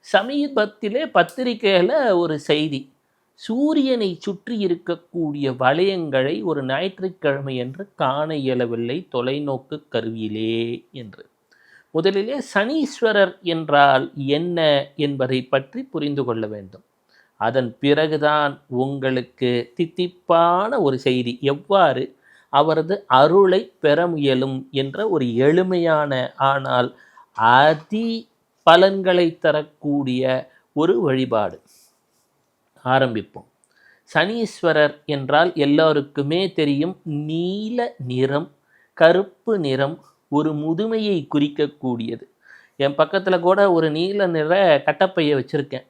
சமீபத்திலே பத்திரிகையில ஒரு செய்தி. சூரியனை சுற்றி இருக்கக்கூடிய வளையங்களை ஒரு ஞாயிற்றுக்கிழமையன்று காண இயலவில்லை தொலைநோக்கு கருவியிலே என்று. முதலிலே சனீஸ்வரர் என்றால் என்ன என்பதை பற்றி புரிந்து கொள்ள வேண்டும். அதன் பிறகுதான் உங்களுக்கு தித்திப்பான ஒரு செய்தி. எவ்வாறு அவரது அருளை பெற முயலும் என்ற ஒரு எளிமையான ஆனால் அதி பலன்களை தரக்கூடிய ஒரு வழிபாடு. ஆரம்பிப்போம். சனீஸ்வரர் என்றால் எல்லோருக்குமே தெரியும். நீல நிறம், கருப்பு நிறம், ஒரு முதுமையை குறிக்கக்கூடியது. என் பக்கத்தில் கூட ஒரு நீல நிற கட்டப்பையை வச்சுருக்கேன்.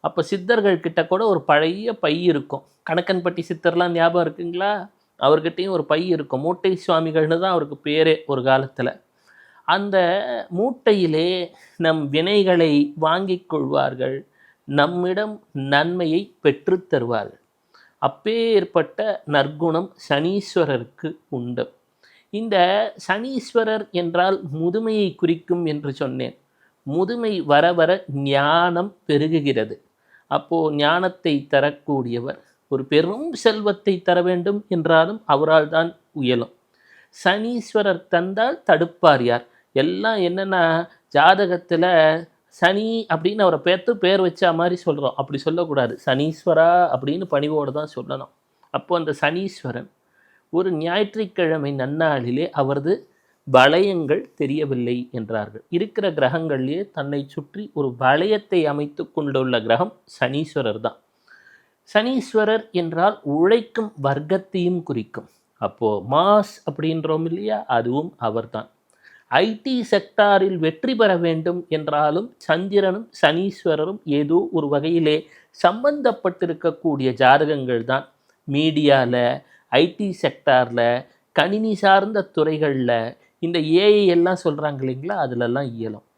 அப்போ சித்தர்கள் கிட்ட கூட ஒரு பழைய பை இருக்கும். கணக்கன்பட்டி சித்தர்லாம் ஞாபகம் இருக்குங்களா? அவர்கிட்டையும் ஒரு பை இருக்கும். மூட்டை சுவாமிகள்னு தான் அவருக்கு பேரே ஒரு காலத்தில். அந்த மூட்டையிலே நம் வினைகளை வாங்கிக் கொள்வார்கள், நம்மிடம் நன்மையை பெற்றுத் தருவார்கள். அப்பேற்பட்ட நற்குணம் சனீஸ்வரருக்கு உண்டு. இந்த சனீஸ்வரர் என்றால் முதுமையை குறிக்கும் என்று சொன்னேன். முதுமை வர வர ஞானம் பெருகுகிறது. அப்போது ஞானத்தை தரக்கூடியவர். ஒரு பெரும் செல்வத்தை தர வேண்டும் என்றாலும் அவரால் தான் இயலும். சனீஸ்வரர் தந்தால் தடுப்பார் யார்? எல்லாம் என்னென்னா, ஜாதகத்தில் சனி அப்படின்னு அவரை பேர் வச்சா மாதிரி சொல்கிறோம். அப்படி சொல்லக்கூடாது. சனீஸ்வரா அப்படின்னு பணிவோடு தான் சொல்லணும். அப்போ அந்த சனீஸ்வரன் ஒரு ஞாயிற்றுக்கிழமை நன்னாளிலே அவரது வளையங்கள் தெரியவில்லை என்றார்கள். இருக்கிற கிரகங்களிலே தன்னை சுற்றி ஒரு வளையத்தை அமைத்து கொண்டுள்ள கிரகம் சனீஸ்வரர் தான். சனீஸ்வரர் என்றால் உழைக்கும் வர்க்கத்தையும் குறிக்கும். அப்போது மாஸ் அப்படின்றோம் இல்லையா, அதுவும் அவர்தான். ஐடி செக்டாரில் வெற்றி பெற வேண்டும் என்றாலும் சந்திரனும் சனீஸ்வரரும் ஏதோ ஒரு வகையிலே சம்பந்தப்பட்டிருக்கக்கூடிய ஜாதகங்கள் தான். மீடியாவில், ஐடி செக்டாரில், கணினி சார்ந்த துறைகளில், இந்த ஏஐ எல்லாம் சொல்கிறாங்க இல்லைங்களா, அதிலெல்லாம் இயலும்.